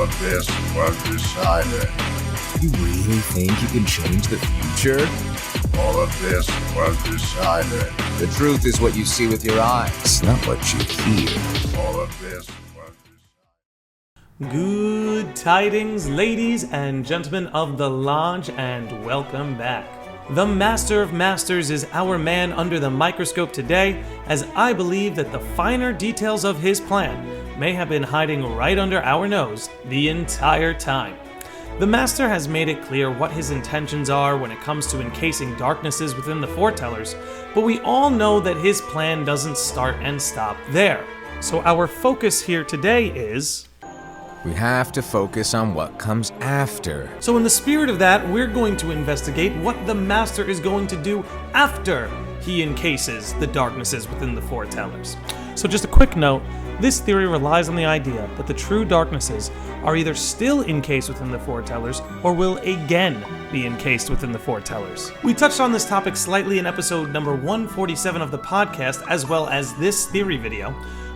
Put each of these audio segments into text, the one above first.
of this was decided. You really think you can change the future? All of this was decided. The truth is what you see with your eyes, not what you hear. All of this was decided. Good tidings, ladies and gentlemen of the Lodge, and welcome back. The Master of Masters is our man under the microscope today, as I believe that the finer details of his plan may have been hiding right under our nose the entire time. The Master has made it clear what his intentions are when it comes to encasing darknesses within the foretellers, but we all know that his plan doesn't start and stop there. So our focus here today is... We have to focus on what comes after. So in the spirit of that, we're going to investigate what the Master is going to do after he encases the darknesses within the foretellers. So just a quick note, this theory relies on the idea that the true darknesses are either still encased within the foretellers or will again be encased within the foretellers. We touched on this topic slightly in episode number 147 of the podcast, as well as this theory video.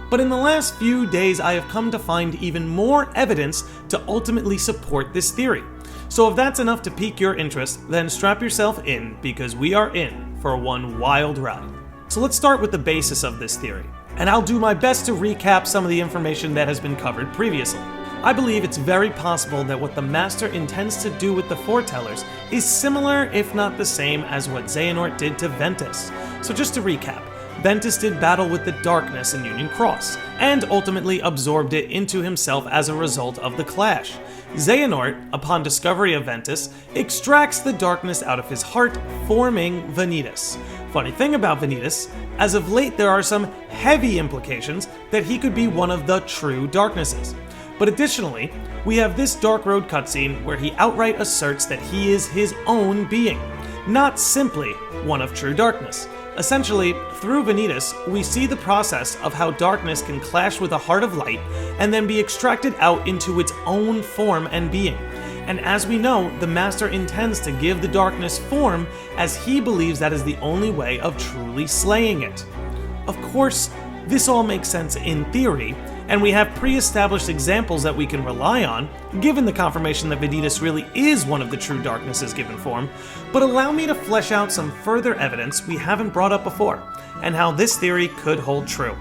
But in the last few days, I have come to find even more evidence to ultimately support this theory. So if that's enough to pique your interest, then strap yourself in, because we are in for one wild ride. So let's start with the basis of this theory, and I'll do my best to recap some of the information that has been covered previously. I believe it's very possible that what the Master intends to do with the foretellers is similar, if not the same, as what Xehanort did to Ventus. So just to recap, Ventus did battle with the darkness in Union Cross, and ultimately absorbed it into himself as a result of the clash. Xehanort, upon discovery of Ventus, extracts the darkness out of his heart, forming Vanitas. Funny thing about Vanitas, as of late there are some heavy implications that he could be one of the true darknesses. But additionally, we have this Dark Road cutscene where he outright asserts that he is his own being, not simply one of true darkness. Essentially, through Vanitas, we see the process of how darkness can clash with a heart of light and then be extracted out into its own form and being. And as we know, the Master intends to give the darkness form, as he believes that is the only way of truly slaying it. Of course, this all makes sense in theory, and we have pre-established examples that we can rely on, given the confirmation that Vanitas really is one of the true darknesses given form, but allow me to flesh out some further evidence we haven't brought up before, and how this theory could hold true.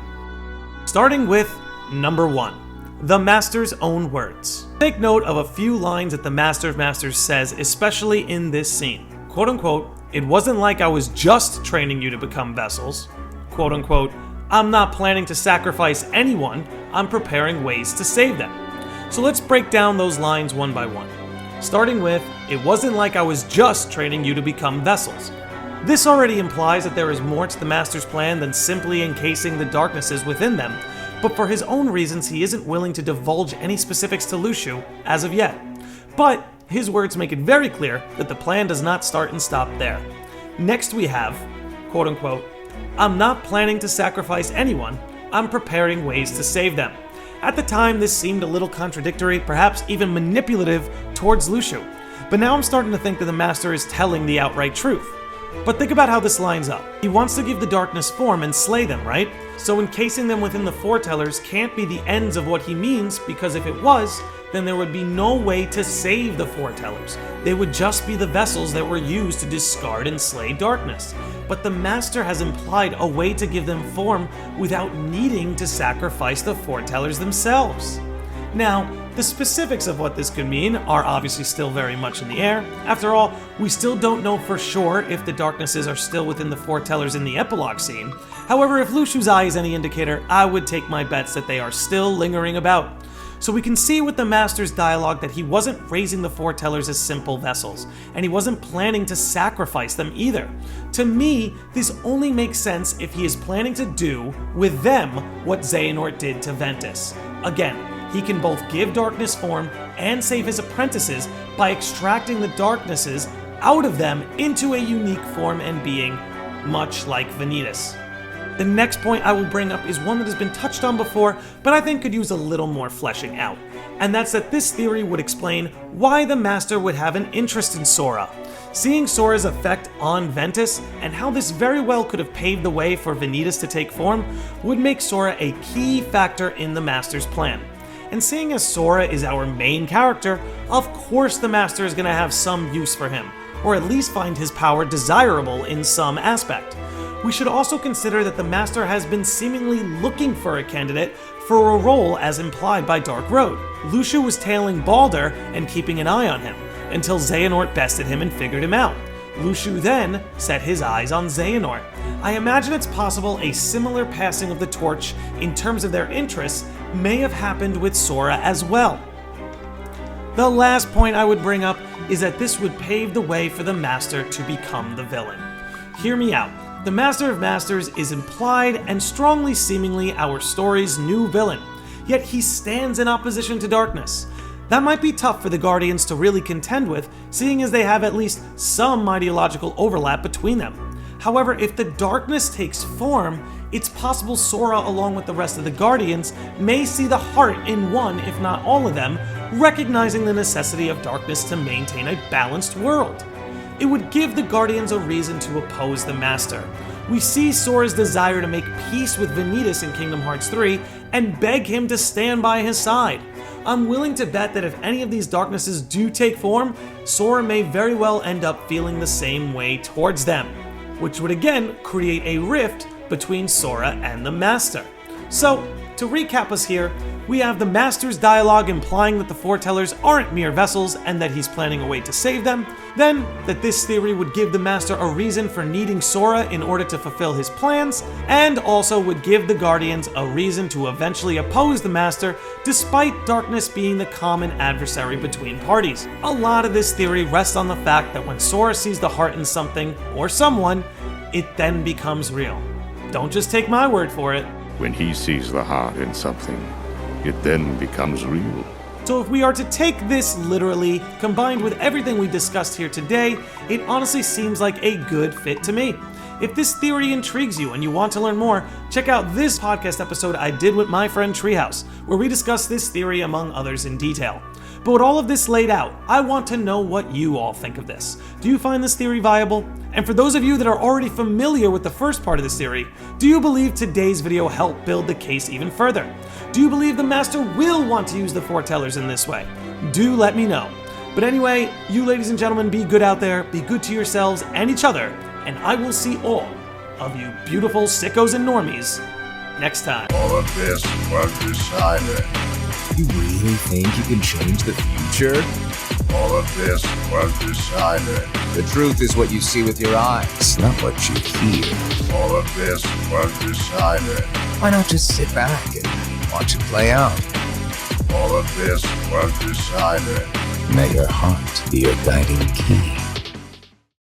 Starting with number 1, the Master's own words. Take note of a few lines that the Master of Masters says, especially in this scene. Quote unquote, "It wasn't like I was just training you to become vessels." Quote unquote, "I'm not planning to sacrifice anyone, I'm preparing ways to save them." So let's break down those lines one by one. Starting with, "It wasn't like I was just training you to become vessels." This already implies that there is more to the Master's plan than simply encasing the darknesses within them, but for his own reasons he isn't willing to divulge any specifics to Luciu as of yet. But his words make it very clear that the plan does not start and stop there. Next we have, quote unquote, "I'm not planning to sacrifice anyone, I'm preparing ways to save them." At the time, this seemed a little contradictory, perhaps even manipulative towards Luciu, but now I'm starting to think that the Master is telling the outright truth. But think about how this lines up. He wants to give the darkness form and slay them, right? So encasing them within the foretellers can't be the ends of what he means, because if it was, then there would be no way to save the foretellers. They would just be the vessels that were used to discard and slay darkness. But the Master has implied a way to give them form without needing to sacrifice the foretellers themselves. Now, the specifics of what this could mean are obviously still very much in the air. After all, we still don't know for sure if the darknesses are still within the foretellers in the epilogue scene. However, if Luciu's eye is any indicator, I would take my bets that they are still lingering about. So we can see with the Master's dialogue that he wasn't raising the foretellers as simple vessels, and he wasn't planning to sacrifice them either. To me, this only makes sense if he is planning to do with them what Xehanort did to Ventus. Again, he can both give darkness form and save his apprentices by extracting the darknesses out of them into a unique form and being, much like Vanitas. The next point I will bring up is one that has been touched on before, but I think could use a little more fleshing out. And that's that this theory would explain why the Master would have an interest in Sora. Seeing Sora's effect on Ventus, and how this very well could have paved the way for Vanitas to take form, would make Sora a key factor in the Master's plan. And seeing as Sora is our main character, of course the Master is going to have some use for him, or at least find his power desirable in some aspect. We should also consider that the Master has been seemingly looking for a candidate for a role as implied by Dark Road. Lucia was tailing Balder and keeping an eye on him, until Xehanort bested him and figured him out. Lucia then set his eyes on Xehanort. I imagine it's possible a similar passing of the torch in terms of their interests may have happened with Sora as well. The last point I would bring up is that this would pave the way for the Master to become the villain. Hear me out. The Master of Masters is implied and strongly seemingly our story's new villain, yet he stands in opposition to darkness. That might be tough for the Guardians to really contend with, seeing as they have at least some ideological overlap between them. However, if the darkness takes form, it's possible Sora, along with the rest of the Guardians, may see the heart in one, if not all of them, recognizing the necessity of darkness to maintain a balanced world. It would give the Guardians a reason to oppose the Master. We see Sora's desire to make peace with Vanitas in Kingdom Hearts 3 and beg him to stand by his side. I'm willing to bet that if any of these darknesses do take form, Sora may very well end up feeling the same way towards them, which would again create a rift between Sora and the Master. So, to recap us here, we have the Master's dialogue implying that the foretellers aren't mere vessels and that he's planning a way to save them, then that this theory would give the Master a reason for needing Sora in order to fulfill his plans, and also would give the Guardians a reason to eventually oppose the Master despite darkness being the common adversary between parties. A lot of this theory rests on the fact that when Sora sees the heart in something or someone, it then becomes real. Don't just take my word for it. When he sees the heart in something, it then becomes real. So if we are to take this literally, combined with everything we discussed here today, it honestly seems like a good fit to me. If this theory intrigues you and you want to learn more, check out this podcast episode I did with my friend Treehouse, where we discuss this theory among others in detail. But with all of this laid out, I want to know what you all think of this. Do you find this theory viable? And for those of you that are already familiar with the first part of this theory, do you believe today's video helped build the case even further? Do you believe the Master will want to use the foretellers in this way? Do let me know. But anyway, you ladies and gentlemen, be good out there, be good to yourselves and each other, and I will see all of you beautiful sickos and normies next time. All of this was decided. You really think you can change the future? All of this was decided. The truth is what you see with your eyes, not what you hear. All of this was decided. Why not just sit back and watch it play out? All of this was decided. May your heart be your guiding key.